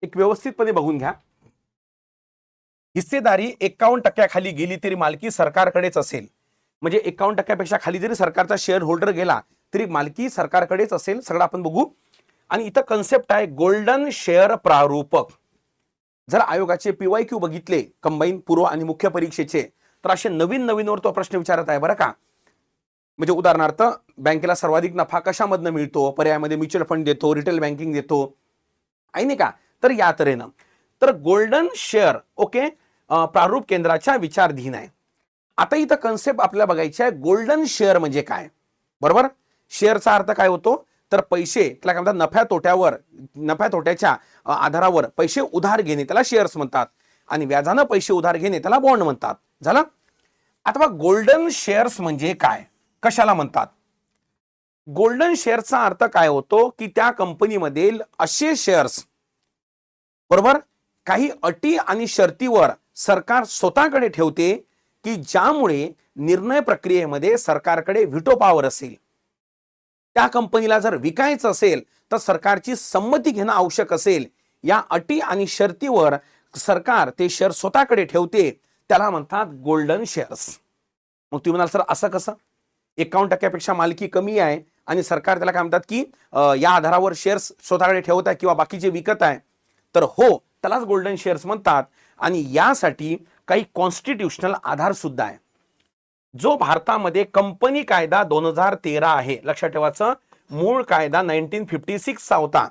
एक व्यवस्थितपणे बघून घ्या. हिस्सेदारी 51% खाली गेली तरी मालकी सरकारकडेच असेल. म्हणजे 51% खाली जरी सरकारचा शेअर होल्डर गेला तरी मालकी सरकारकडेच असेल. सगळं आपण बघू. आणि इथं कन्सेप्ट आहे गोल्डन शेअर प्रारूपक. जर आयोगाचे PYQ बघितले कंबाईन पूर्व आणि मुख्य परीक्षेचे तर असे नवीन नवीनवर तो प्रश्न विचारत आहे बरं का. म्हणजे उदाहरणार्थ बँकेला सर्वाधिक नफा कशामधनं मिळतो, पर्यायामध्ये म्युच्युअल फंड देतो, रिटेल बँकिंग देतो, आहे नाही का. तर या तऱ्हेनं तर गोल्डन शेअर ओके प्रारूप केंद्राच्या विचारधीन आहे. आता इथं कन्सेप्ट आपल्याला बघायची आहे गोल्डन शेअर म्हणजे काय. बरोबर. शेअरचा अर्थ काय होतो तर पैसे, त्याला काय म्हणतात नफ्या तोट्याच्या आधारावर पैसे उधार घेणे त्याला शेअर्स म्हणतात आणि व्याजानं पैसे उधार घेणे त्याला बॉन्ड म्हणतात. झालं. आता गोल्डन शेअर्स म्हणजे काय, कशाला म्हणतात. गोल्डन शेअरचा अर्थ काय होतो की त्या कंपनीमध्ये असे शेअर्स बरोबर काही अटी आणि शर्तीवर सरकार स्वतःकडे ठेवते की ज्यामुळे निर्णय प्रक्रियेमध्ये सरकारकडे व्हिटो पॉवर असेल. त्या कंपनीला जर विकायचं असेल तर सरकारची संमती घेणं आवश्यक असेल. या अटी आणि शर्तीवर सरकार ते शेअर स्वतःकडे ठेवते त्याला म्हणतात गोल्डन शेअर्स. मग तुम्ही म्हणाल सर असं कसं, 51% मालकी कमी आहे आणि सरकार त्याला काय म्हणतात की या आधारावर शेअर्स स्वतःकडे ठेवत आहे किंवा बाकीचे विकत आहे. तर हो, त्यालाच गोल्डन शेअर्स म्हणतात. आणि यासाठी काही कॉन्स्टिट्यूशनल आधार सुद्धा आहे. जो भारतामध्ये कंपनी कायदा 2013 आहे, लक्षात ठेवायचं. मूळ कायदा 1956 चा होता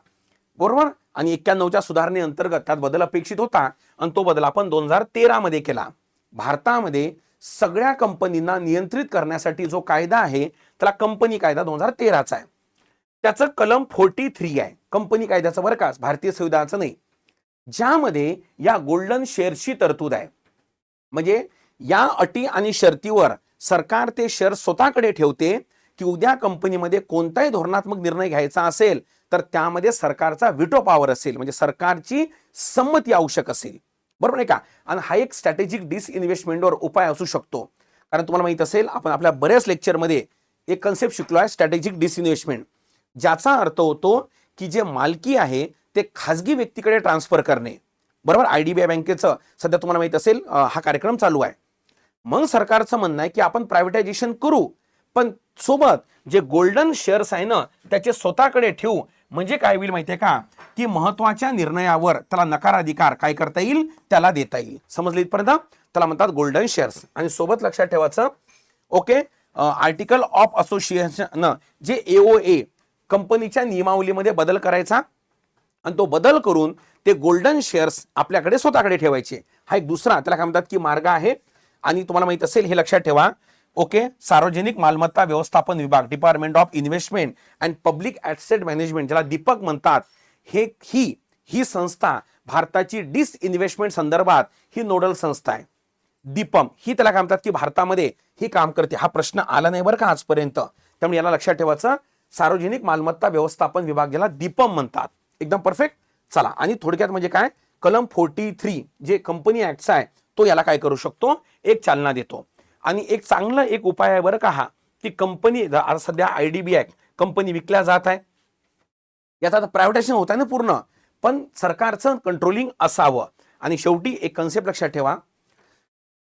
बरोबर. आणि 91च्या सुधारणे अंतर्गत त्यात बदल अपेक्षित होता आणि तो बदल आपण 2013 मध्ये केला. भारतामध्ये सगळ्या कंपनींना नियंत्रित करण्यासाठी जो कायदा आहे त्याला कंपनी कायदा 2013चा आहे. त्याचं कलम 43 आहे कंपनी कायद्याचं बरं का, भारतीय संविधानाचं नाही, ज्यामध्ये या गोल्डन शेअरची तरतूद आहे. म्हणजे या अटी आणि शर्तीवर सरकार ते शेअर स्वतःकडे ठेवते की उद्या कंपनीमध्ये कोणताही धोरणात्मक निर्णय घ्यायचा असेल तर त्यामध्ये सरकारचा व्हिटो पॉवर असेल, म्हणजे सरकारची संमती आवश्यक असेल. बरोबर आहे का. आणि हा एक स्ट्रॅटेजिक डिसइन्व्हेस्टमेंटवर उपाय असू शकतो. कारण तुम्हाला माहित असेल आपण आपल्या बऱ्याच लेक्चरमध्ये एक कन्सेप्ट शिकलो आहे स्ट्रॅटेजिक डिसइन्व्हेस्टमेंट, ज्याचा अर्थ होतो की जे मालकी आहे ते खाजगी व्यक्तीकडे ट्रान्सफर करणे. बरोबर. IDBI बँकेचं सध्या तुम्हाला माहित असेल हा कार्यक्रम चालू आहे. मग सरकारचं म्हणणं आहे की आपण प्रायव्हेटायझेशन करू पण सोबत जे गोल्डन शेअर्स आहे ना त्याचे स्वतःकडे ठेवू. म्हणजे काय होईल माहितीये का की महत्वाच्या निर्णयावर त्याला नकाराधिकार काय करता येईल, त्याला देता येईल. समजलं इथपर्यंत. त्याला म्हणतात गोल्डन शेअर्स. आणि सोबत लक्षात ठेवायचं ओके आर्टिकल ऑफ असोसिएशन जे AOA कंपनीच्या नियमावलीमध्ये बदल करायचा आणि तो बदल करून ते गोल्डन शेअर्स आपल्याकडे स्वतःकडे ठेवायचे. हा एक दुसरा त्याला काय म्हणतात की मार्ग आहे. आणि तुम्हाला माहित असेल हे लक्षात ठेवा ओके सार्वजनिक मालमत्ता व्यवस्थापन विभाग, department of investment and public asset management, ज्याला दीपक म्हणतात, ही संस्था भारताची डिसइन्व्हेस्टमेंट संदर्भात ही नोडल संस्था आहे. दीपम ही त्याला काय म्हणतात की भारतामध्ये ही काम करते. हा प्रश्न आला नाही बरं का आजपर्यंत, त्यामुळे याला लक्षात ठेवायचं सार्वजनिक मालमत्ता व्यवस्थापन विभाग ज्याला दीपम म्हणतात. एकदम परफेक्ट. चला आणि थोडक्यात म्हणजे काय कलम 43 जे कंपनी ऍक्टचा आहे तो याला काय करू शकतो, एक चालना देतो. आणि एक चांगला एक उपाय आहे बरं का हा की कंपनी सध्या IDBI कंपनी विकल्या जात आहे, याचा आता प्रायव्हेटायझेशन होत आहे ना पूर्ण, पण सरकारचं कंट्रोलिंग असावं. आणि शेवटी एक कन्सेप्ट लक्षात ठेवा,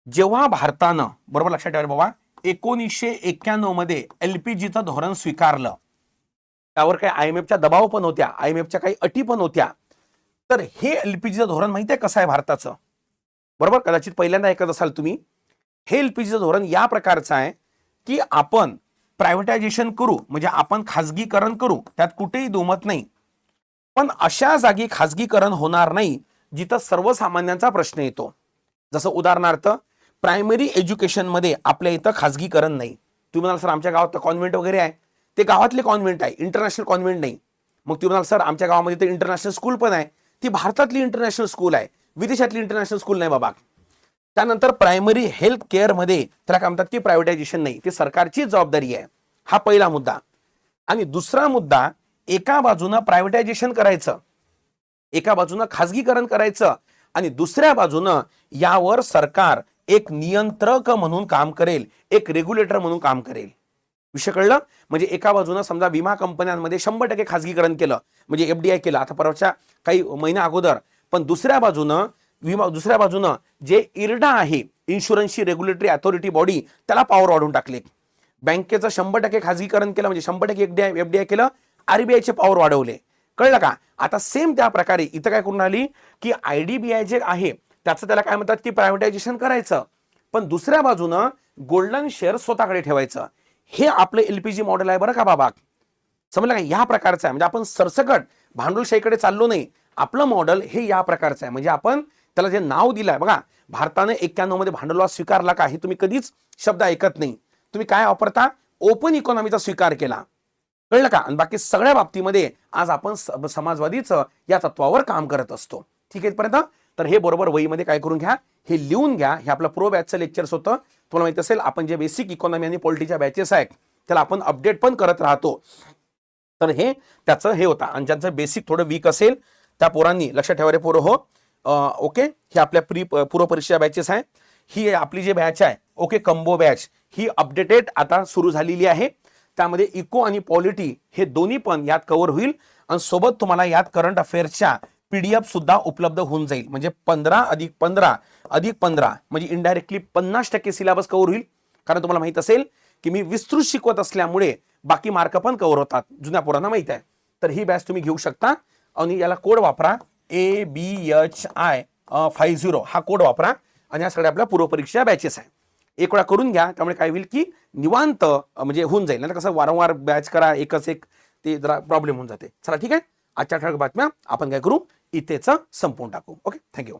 जेव्हा भारतानं बरोबर लक्षात ठेवा बाबा 1991 मध्ये LPGचं धोरण स्वीकारलं, त्यावर काही IMFच्या दबाव पण होत्या, IMFच्या काही अटी पण होत्या. तर हे LPGचं धोरण माहिती आहे कसं आहे भारताचं, बरोबर. कदाचित पहिल्यांदा ऐकत असाल तुम्ही. हे LPGचं धोरण या प्रकारचं आहे की आपण प्रायव्हेटायझेशन करू म्हणजे आपण खाजगीकरण करू, त्यात कुठेही दुमत नाही, पण अशा जागी खाजगीकरण होणार नाही जिथं सर्वसामान्यांचा प्रश्न येतो. जसं उदाहरणार्थ प्रायमरी एज्युकेशन मध्ये आपल्या इथं खाजगीकरण नाही. तुम्ही म्हणाल सर आमच्या गावात कॉन्व्हेंट वगैरे आहे, ते गावातले कॉन्व्हेंट आहे, इंटरनॅशनल कॉन्व्हेंट नाही. मग तुम्ही म्हणाल सर आमच्या गावामध्ये तर इंटरनॅशनल स्कूल पण आहे, ती भारतातली इंटरनॅशनल स्कूल आहे, विदेशातली इंटरनॅशनल स्कूल नाही बाबा. त्यानंतर प्रायमरी हेल्थ केअर मध्ये त्याला काय म्हणतात की प्रायव्हेटायझेशन नाही, ती सरकारची जबाबदारी आहे. हा पहिला मुद्दा. आणि दुसरा मुद्दा, एका बाजूनं प्रायव्हेटायझेशन करायचं, एका बाजूनं खाजगीकरण करायचं आणि दुसऱ्या बाजूनं यावर सरकार एक नियंत्रक म्हणून काम करेल, एक रेग्युलेटर म्हणून काम करेल. विषय कळलं? म्हणजे एका बाजूनं समजा विमा कंपन्यांमध्ये 100% खाजगीकरण केलं, म्हणजे एफडीआय केलं आता परवाच्या काही महिन्या अगोदर, पण दुसऱ्या बाजूनं जे इरडा आहे, इन्शुरन्सची रेग्युलेटरी अथॉरिटी बॉडी, त्याला पॉवर वाढवून टाकले. बँकेचं 100% खाजगीकरण केलं, म्हणजे 100% एफडीआय केलं, आरबीआयचे पॉवर वाढवले. कळलं का? आता सेम त्या प्रकारे इथं काय करून आली की आयडीबीआय जे आहे त्याचं त्याला काय म्हणतात की प्रायव्हेटायझेशन करायचं, पण दुसऱ्या बाजूनं गोल्डन शेअर स्वतःकडे ठेवायचं. हे आपलं एलपीजी मॉडेल आहे बरं का बाबा. समजलं का? या प्रकारचं आहे. म्हणजे आपण सरसकट भांडवलशाहीकडे चाललो नाही. आपलं मॉडेल हे या प्रकारचं आहे. म्हणजे आपण त्याला जे नाव दिलंय बघा, भारताने 91 मध्ये भांडवलवाद स्वीकारला का, हे तुम्ही कधीच शब्द ऐकत नाही. तुम्ही काय वापरता? ओपन इकॉनॉमीचा स्वीकार केला. कळलं का? आणि बाकी सगळ्या बाबतीमध्ये आज आपण समाजवादीचं या तत्वावर काम करत असतो. ठीक आहे इथपर्यंत? तर हे बरोबर वहीमध्ये काय करून घ्या, हे लिहून घ्या. हे आपलं प्रो बॅचचं लेक्चर्स होतं. तुम्हाला माहिती असेल आपण जे बेसिक इकॉनॉमी आणि पॉलिटीच्या बॅचेस आहेत त्याला आपण अपडेट पण करत राहतो. तर हे त्याचं हे होतं. आणि ज्यांचं बेसिक थोडं वीक असेल त्या पोरांनी लक्षात ठेवा रे पोरं हो. ओके, हे आपल्या पूर्व परीक्षा बॅचेस आहे. ही आपली जी बॅच आहे ओके कंबो बॅच, ही अपडेटेड आता सुरू झालेली आहे. त्यामध्ये इको आणि पॉलिटी हे दोन्ही पण यात कव्हर होईल आणि सोबत तुम्हाला यात करंट अफेअर्सच्या पीडीएफ सुद्धा उपलब्ध होऊन जाईल. म्हणजे 15+15+15 म्हणजे इनडायरेक्टली 50% सिलेबस कव्हर होईल. कारण तुम्हाला माहित असेल की मी विस्तृत शिकवत असल्यामुळे बाकी मार्क पण कव्हर होतात, जुन्या पोरांना माहित आहे. तर ही बॅच तुम्ही घेऊ शकता आणि याला कोड वापरा ABHI 50 हा कोड वापरा. आणि या सगळ्या आपल्या पूर्वपरीक्षा बॅचेस आहे. एक वेळा करून घ्या, त्यामुळे काय होईल की निवांत म्हणजे होऊन जाईल. नाही कसं वारंवार बॅच करा एकच एक, ते जरा प्रॉब्लेम होऊन जाते. चला ठीक आहे, आजच्या ठळक बातम्या आपण काय करू इथेच संपवून टाकू. Okay, thank you.